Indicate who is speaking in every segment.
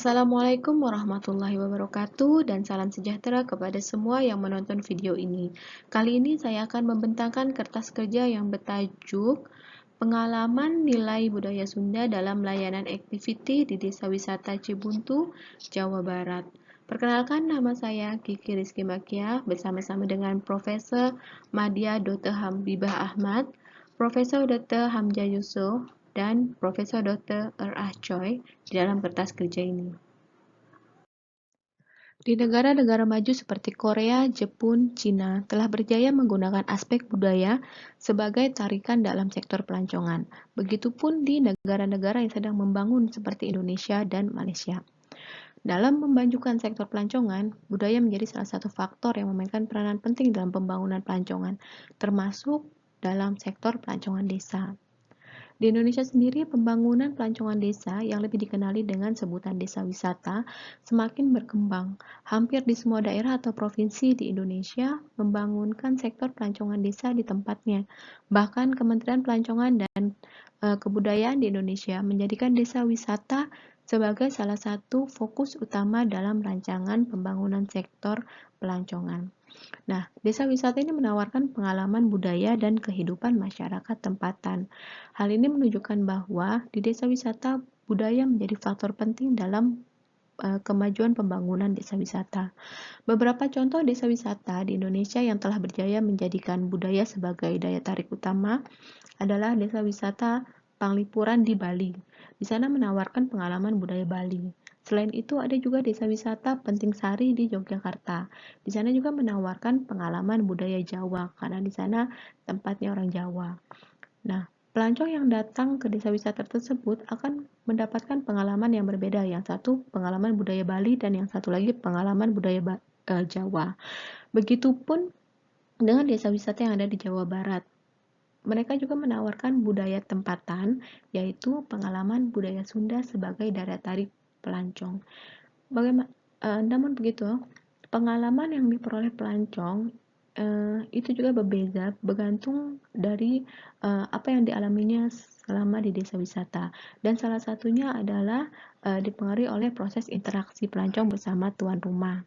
Speaker 1: Assalamualaikum warahmatullahi wabarakatuh dan salam sejahtera kepada semua yang menonton video ini. Kali ini saya akan membentangkan kertas kerja yang bertajuk Pengalaman Nilai Budaya Sunda dalam Layanan Activity di Desa Wisata Cibuntu, Jawa Barat. Perkenalkan, nama saya Kiki Rizky Makia bersama-sama dengan Profesor Madya Dr. Habibah Ahmad, Profesor Dr. Hamzah Yusuf, dan Profesor Dr. Ah Choi di dalam kertas kerja ini. Di negara-negara maju seperti Korea, Jepun, Cina telah berjaya menggunakan aspek budaya sebagai tarikan dalam sektor pelancongan. Begitupun di negara-negara yang sedang membangun seperti Indonesia dan Malaysia. Dalam memajukan sektor pelancongan, budaya menjadi salah satu faktor yang memainkan peranan penting dalam pembangunan pelancongan, termasuk dalam sektor pelancongan desa. Di Indonesia sendiri, pembangunan pelancongan desa yang lebih dikenali dengan sebutan desa wisata semakin berkembang. Hampir di semua daerah atau provinsi di Indonesia membangunkan sektor pelancongan desa di tempatnya. Bahkan Kementerian Pelancongan dan Kebudayaan di Indonesia menjadikan desa wisata sebagai salah satu fokus utama dalam rancangan pembangunan sektor pelancongan. Nah, desa wisata ini menawarkan pengalaman budaya dan kehidupan masyarakat tempatan. Hal ini menunjukkan bahwa di desa wisata budaya menjadi faktor penting dalam kemajuan pembangunan desa wisata. Beberapa contoh desa wisata di Indonesia yang telah berjaya menjadikan budaya sebagai daya tarik utama adalah desa wisata Panglipuran di Bali. Di sana menawarkan pengalaman budaya Bali. Selain itu, ada juga desa wisata Penting Sari di Yogyakarta. Di sana juga menawarkan pengalaman budaya Jawa, karena di sana tempatnya orang Jawa. Nah, pelancong yang datang ke desa wisata tersebut akan mendapatkan pengalaman yang berbeda. Yang satu pengalaman budaya Bali dan yang satu lagi pengalaman budaya Jawa. Begitupun dengan desa wisata yang ada di Jawa Barat. Mereka juga menawarkan budaya tempatan, yaitu pengalaman budaya Sunda sebagai daya tarik pelancong. Namun begitu, pengalaman yang diperoleh pelancong itu juga berbeda, bergantung dari apa yang dialaminya selama di desa wisata. Dan salah satunya adalah dipengaruhi oleh proses interaksi pelancong bersama tuan rumah.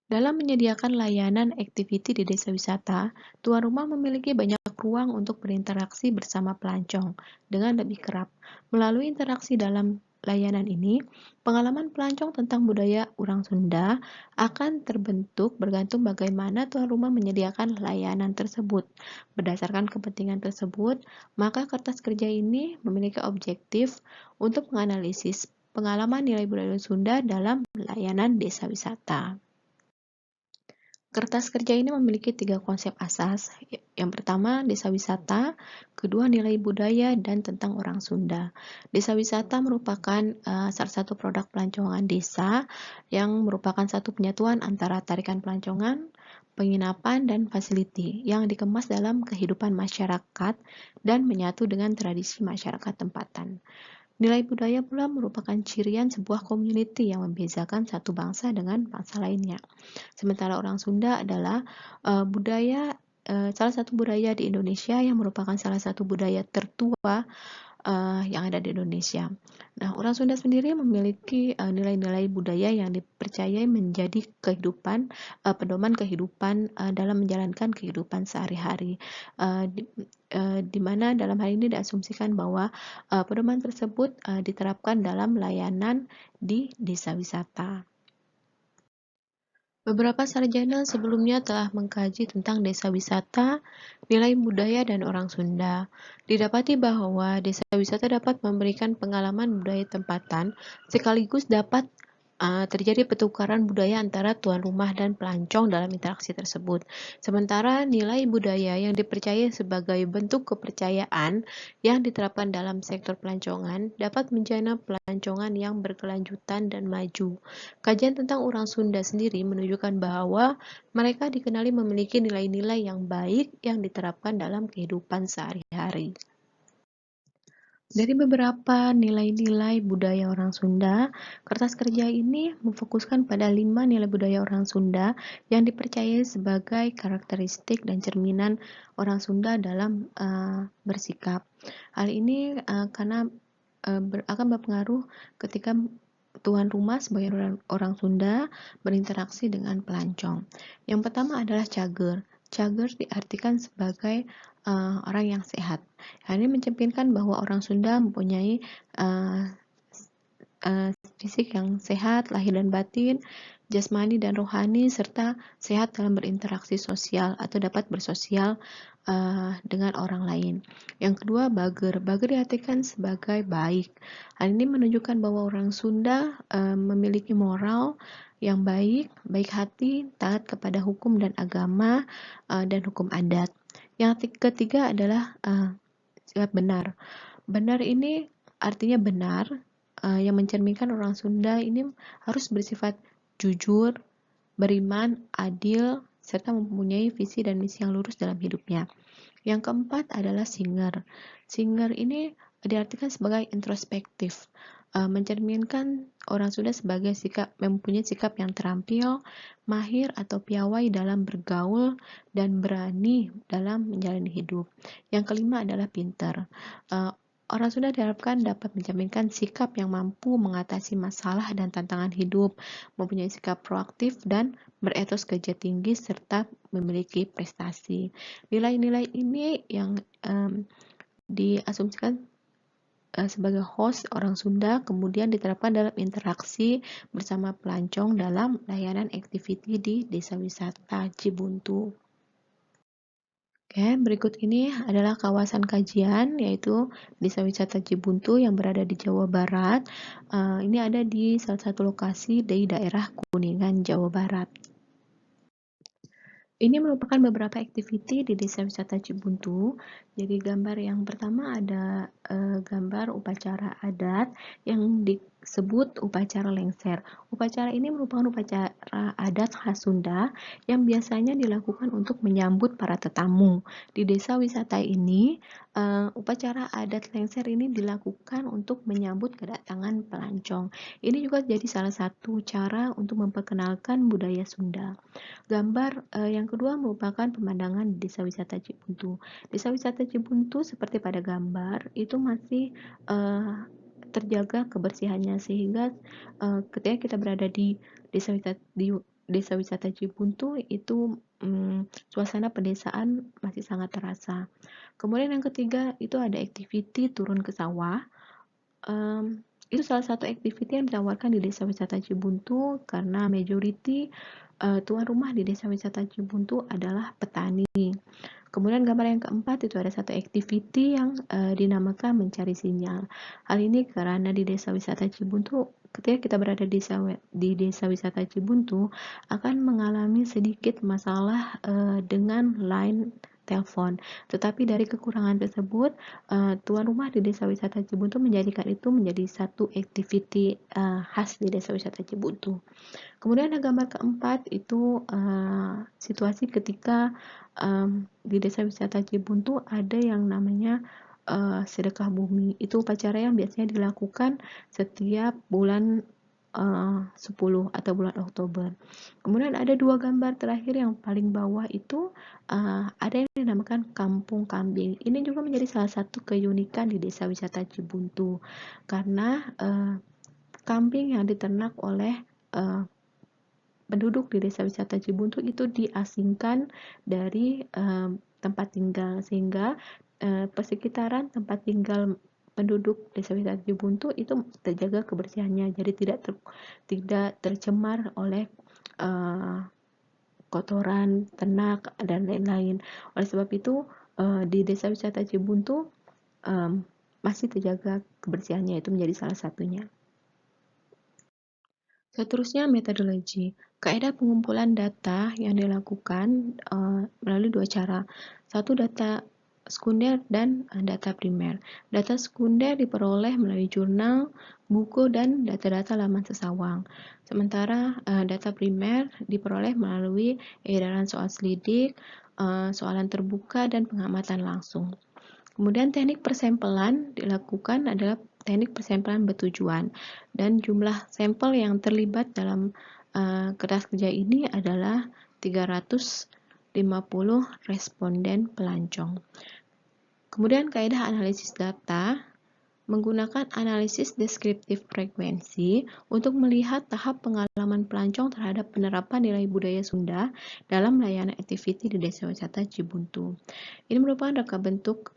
Speaker 1: Dalam menyediakan layanan aktiviti di desa wisata, tuan rumah memiliki banyak ruang untuk berinteraksi bersama pelancong dengan lebih kerap. Melalui interaksi dalam layanan ini, pengalaman pelancong tentang budaya orang Sunda akan terbentuk bergantung bagaimana tuan rumah menyediakan layanan tersebut. Berdasarkan kepentingan tersebut, maka kertas kerja ini memiliki objektif untuk menganalisis pengalaman nilai budaya Sunda dalam layanan desa wisata. Kertas kerja ini memiliki 3 konsep asas. Yang pertama, desa wisata, kedua, nilai budaya, dan tentang orang Sunda. Desa wisata merupakan salah satu produk pelancongan desa yang merupakan satu penyatuan antara tarikan pelancongan, penginapan, dan fasiliti yang dikemas dalam kehidupan masyarakat dan menyatu dengan tradisi masyarakat tempatan. Nilai budaya pula merupakan cirian sebuah community yang membedakan satu bangsa dengan bangsa lainnya. Sementara orang Sunda adalah salah satu budaya di Indonesia yang merupakan salah satu budaya tertua yang ada di Indonesia. Nah, orang Sunda sendiri memiliki nilai-nilai budaya yang dipercayai menjadi pedoman kehidupan dalam menjalankan kehidupan sehari-hari. Di mana dalam hal ini diasumsikan bahwa pedoman tersebut diterapkan dalam layanan di desa wisata. Beberapa sarjana sebelumnya telah mengkaji tentang desa wisata, nilai budaya, dan orang Sunda. Didapati bahwa desa wisata dapat memberikan pengalaman budaya tempatan, sekaligus dapat terjadi pertukaran budaya antara tuan rumah dan pelancong dalam interaksi tersebut. Sementara nilai budaya yang dipercaya sebagai bentuk kepercayaan yang diterapkan dalam sektor pelancongan dapat menjana pelancongan yang berkelanjutan dan maju. Kajian tentang orang Sunda sendiri menunjukkan bahwa mereka dikenali memiliki nilai-nilai yang baik yang diterapkan dalam kehidupan sehari-hari. Dari beberapa nilai-nilai budaya orang Sunda, kertas kerja ini memfokuskan pada 5 nilai budaya orang Sunda yang dipercayai sebagai karakteristik dan cerminan orang Sunda dalam bersikap. Hal ini karena akan berpengaruh ketika tuan rumah sebagai orang Sunda berinteraksi dengan pelancong. Yang pertama adalah cager. Cager diartikan sebagai orang yang sehat. Hal ini mencerminkan bahwa orang Sunda mempunyai fisik yang sehat, lahir dan batin, jasmani dan rohani, serta sehat dalam berinteraksi sosial atau dapat bersosial dengan orang lain. Yang kedua, bager. Bager diartikan sebagai baik. Hal ini menunjukkan bahwa orang Sunda memiliki moral yang baik, baik hati, taat kepada hukum dan agama, dan hukum adat. Yang ketiga adalah sifat benar. Benar ini artinya benar, yang mencerminkan orang Sunda ini harus bersifat jujur, beriman, adil, serta mempunyai visi dan misi yang lurus dalam hidupnya. Yang keempat adalah singer. Singer ini diartikan sebagai introspektif, mencerminkan orang Sunda sebagai mempunyai sikap yang terampil, mahir atau piawai dalam bergaul, dan berani dalam menjalani hidup. Yang kelima adalah pintar. Orang Sunda diharapkan dapat mencerminkan sikap yang mampu mengatasi masalah dan tantangan hidup, mempunyai sikap proaktif dan beretos kerja tinggi, serta memiliki prestasi. Nilai-nilai ini yang diasumsikan sebagai host orang Sunda kemudian diterapkan dalam interaksi bersama pelancong dalam layanan activity di Desa Wisata Cibuntu. Oke, berikut ini adalah kawasan kajian, yaitu Desa Wisata Cibuntu yang berada di Jawa Barat. Ini ada di salah satu lokasi di daerah Kuningan, Jawa Barat. Ini merupakan beberapa activity di Desa Wisata Cibuntu. Jadi gambar yang pertama ada gambar upacara adat yang disebut upacara lengser. Upacara ini merupakan upacara adat khas Sunda yang biasanya dilakukan untuk menyambut para tetamu. Di desa wisata ini, upacara adat lengser ini dilakukan untuk menyambut kedatangan pelancong. Ini juga jadi salah satu cara untuk memperkenalkan budaya Sunda. Gambar yang kedua merupakan pemandangan di Desa Wisata Cibuntu. Desa Wisata Cibuntu seperti pada gambar itu masih terjaga kebersihannya, sehingga ketika kita berada di Desa Wisata Cibuntu itu suasana pedesaan masih sangat terasa. Kemudian yang ketiga itu ada activity turun ke sawah. Itu salah satu activity yang ditawarkan di Desa Wisata Cibuntu karena majority tuan rumah di Desa Wisata Cibuntu adalah petani. Kemudian gambar yang keempat itu ada satu activity yang dinamakan mencari sinyal. Hal ini karena di Desa Wisata Cibuntu, ketika kita berada di Desa Wisata Cibuntu akan mengalami sedikit masalah dengan line telepon. Tetapi dari kekurangan tersebut, tuan rumah di Desa Wisata Cibuntu menjadikan itu menjadi satu activity khas di Desa Wisata Cibuntu. Kemudian ada gambar keempat itu situasi ketika di Desa Wisata Cibuntu ada yang namanya sedekah bumi. Itu upacara yang biasanya dilakukan setiap bulan 10 atau bulan Oktober. Kemudian ada dua gambar terakhir yang paling bawah itu ada yang dinamakan kampung kambing. Ini juga menjadi salah satu keunikan di Desa Wisata Cibuntu karena kambing yang diternak oleh penduduk di Desa Wisata Cibuntu itu diasingkan dari tempat tinggal, sehingga persekitaran tempat tinggal penduduk Desa Wisata Cibuntu itu terjaga kebersihannya, jadi tidak tercemar oleh kotoran ternak dan lain-lain. Oleh sebab itu di Desa Wisata Cibuntu masih terjaga kebersihannya, itu menjadi salah satunya. Seterusnya metodologi. Kaidah pengumpulan data yang dilakukan melalui dua cara. Satu, data sekunder dan data primer. Data sekunder diperoleh melalui jurnal, buku, dan data-data laman sesawang. Sementara data primer diperoleh melalui edaran soal selidik, soalan terbuka, dan pengamatan langsung. Kemudian teknik persempelan dilakukan adalah teknik persempelan bertujuan, dan jumlah sampel yang terlibat dalam kertas kerja ini adalah 350 responden pelancong. Kemudian kaidah analisis data Menggunakan analisis deskriptif frekuensi untuk melihat tahap pengalaman pelancong terhadap penerapan nilai budaya Sunda dalam layanan aktiviti di Desa Wisata Cibuntu. Ini merupakan rangka bentuk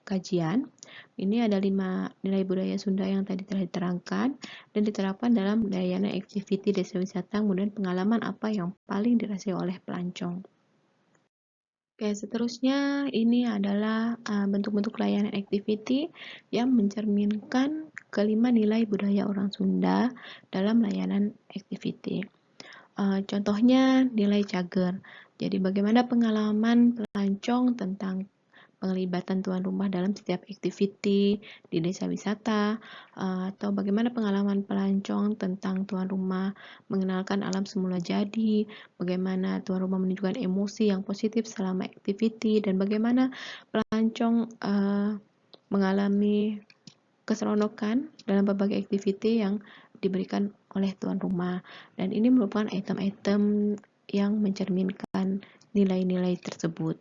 Speaker 1: kajian. Ini ada 5 nilai budaya Sunda yang tadi telah diterangkan dan diterapkan dalam layanan aktiviti Desa Wisata, kemudian pengalaman apa yang paling dirasakan oleh pelancong. Oke, seterusnya ini adalah bentuk-bentuk layanan activity yang mencerminkan kelima nilai budaya orang Sunda dalam layanan activity. Contohnya nilai cager. Jadi bagaimana pengalaman pelancong tentang penglibatan tuan rumah dalam setiap aktiviti di desa wisata, atau bagaimana pengalaman pelancong tentang tuan rumah mengenalkan alam semula jadi, bagaimana tuan rumah menunjukkan emosi yang positif selama aktiviti, dan bagaimana pelancong mengalami keseronokan dalam berbagai aktiviti yang diberikan oleh tuan rumah. Dan ini merupakan item-item yang mencerminkan nilai-nilai tersebut.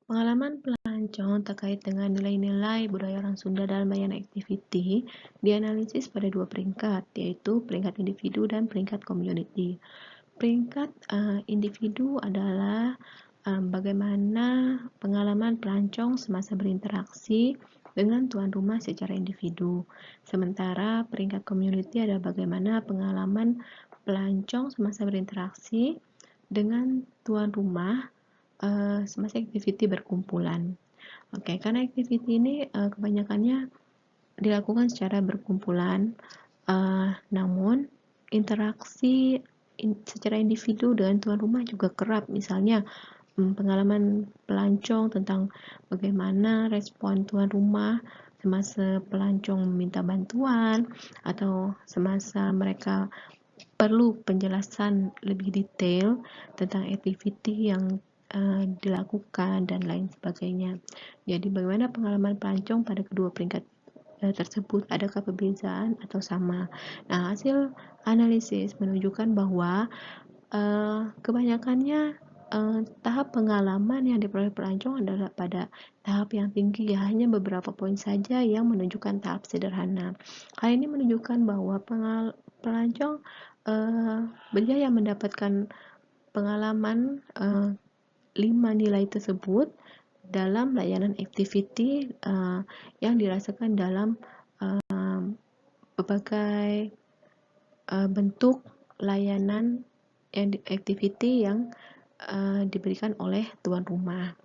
Speaker 1: Pengalaman pelancong terkait dengan nilai-nilai budaya orang Sunda dalam layanan aktiviti dianalisis pada 2 peringkat, yaitu peringkat individu dan peringkat community. Peringkat individu adalah bagaimana pengalaman pelancong semasa berinteraksi dengan tuan rumah secara individu. Sementara peringkat community adalah bagaimana pengalaman pelancong semasa berinteraksi dengan tuan rumah semasa aktiviti berkumpulan. Oke, karena aktiviti ini kebanyakannya dilakukan secara berkumpulan, namun interaksi secara individu dengan tuan rumah juga kerap, misalnya pengalaman pelancong tentang bagaimana respon tuan rumah semasa pelancong meminta bantuan, atau semasa mereka perlu penjelasan lebih detail tentang aktiviti yang dilakukan dan lain sebagainya. Jadi bagaimana pengalaman pelancong pada kedua peringkat tersebut, adakah perbedaan atau sama? Nah, hasil analisis menunjukkan bahwa kebanyakannya tahap pengalaman yang diperoleh pelancong adalah pada tahap yang tinggi, ya, hanya beberapa poin saja yang menunjukkan tahap sederhana. Hal ini menunjukkan bahwa pelancong berjaya mendapatkan pengalaman 5 nilai tersebut dalam layanan activity yang dirasakan dalam berbagai bentuk layanan activity yang diberikan oleh tuan rumah.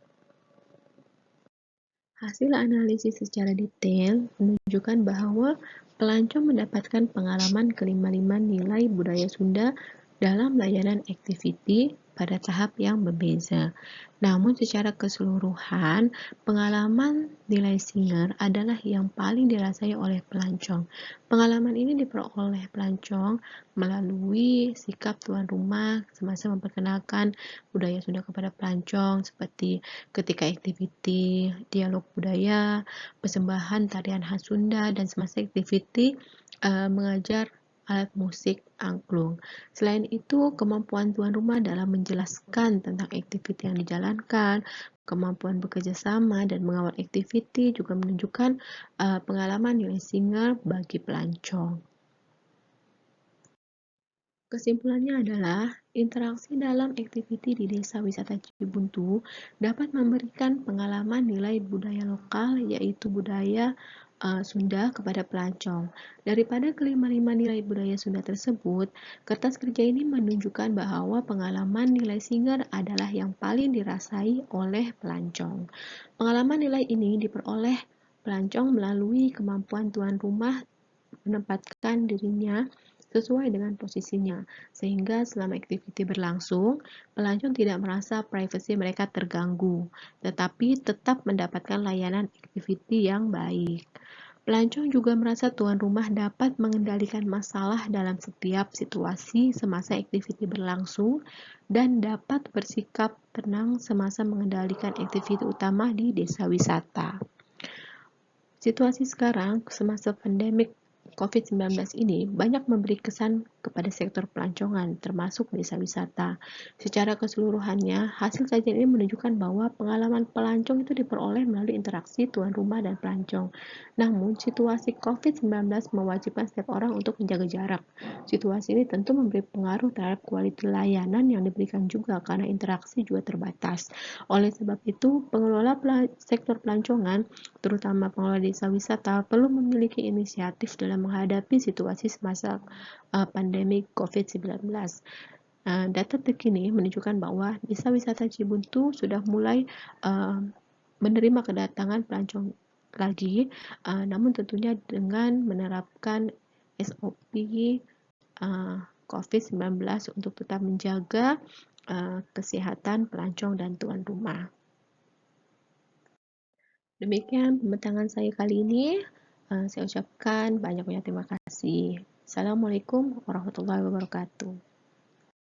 Speaker 1: Hasil analisis secara detail menunjukkan bahwa pelancong mendapatkan pengalaman kelima-lima nilai budaya Sunda dalam layanan activity pada tahap yang berbeza. Namun secara keseluruhan, pengalaman nilai Singer adalah yang paling dirasai oleh pelancong. Pengalaman ini diperoleh pelancong melalui sikap tuan rumah semasa memperkenalkan budaya Sunda kepada pelancong, seperti ketika aktiviti dialog budaya, persembahan tarian khas Sunda, dan semasa aktiviti mengajar alat musik angklung. Selain itu, kemampuan tuan rumah dalam menjelaskan tentang aktiviti yang dijalankan, kemampuan bekerja sama dan mengawal aktiviti juga menunjukkan pengalaman nilai Singer bagi pelancong. Kesimpulannya adalah, interaksi dalam aktiviti di Desa Wisata Cibuntu dapat memberikan pengalaman nilai budaya lokal, yaitu budaya Sunda kepada pelancong. Daripada kelima-lima nilai budaya Sunda tersebut, kertas kerja ini menunjukkan bahwa pengalaman nilai Singer adalah yang paling dirasai oleh pelancong. Pengalaman nilai ini diperoleh pelancong melalui kemampuan tuan rumah menempatkan dirinya sesuai dengan posisinya, sehingga selama aktiviti berlangsung, pelancong tidak merasa privasi mereka terganggu, tetapi tetap mendapatkan layanan aktiviti yang baik. Pelancong juga merasa tuan rumah dapat mengendalikan masalah dalam setiap situasi semasa aktiviti berlangsung dan dapat bersikap tenang semasa mengendalikan aktiviti utama di desa wisata. Situasi sekarang semasa pandemik COVID-19 ini banyak memberi kesan kepada sektor pelancongan, termasuk desa wisata. Secara keseluruhannya, hasil kajian ini menunjukkan bahwa pengalaman pelancong itu diperoleh melalui interaksi tuan rumah dan pelancong. Namun, situasi COVID-19 mewajibkan setiap orang untuk menjaga jarak. Situasi ini tentu memberi pengaruh terhadap kualitas layanan yang diberikan juga karena interaksi juga terbatas. Oleh sebab itu, pengelola sektor pelancongan, terutama pengelola desa wisata, perlu memiliki inisiatif dalam menghadapi situasi semasa pandemi COVID-19. Data terkini menunjukkan bahwa desa wisata Cibuntu sudah mulai menerima kedatangan pelancong lagi, namun tentunya dengan menerapkan SOP COVID-19 untuk tetap menjaga kesehatan pelancong dan tuan rumah. Demikian pembentangan saya kali ini. Saya ucapkan banyak-banyak terima kasih. Assalamualaikum warahmatullahi wabarakatuh.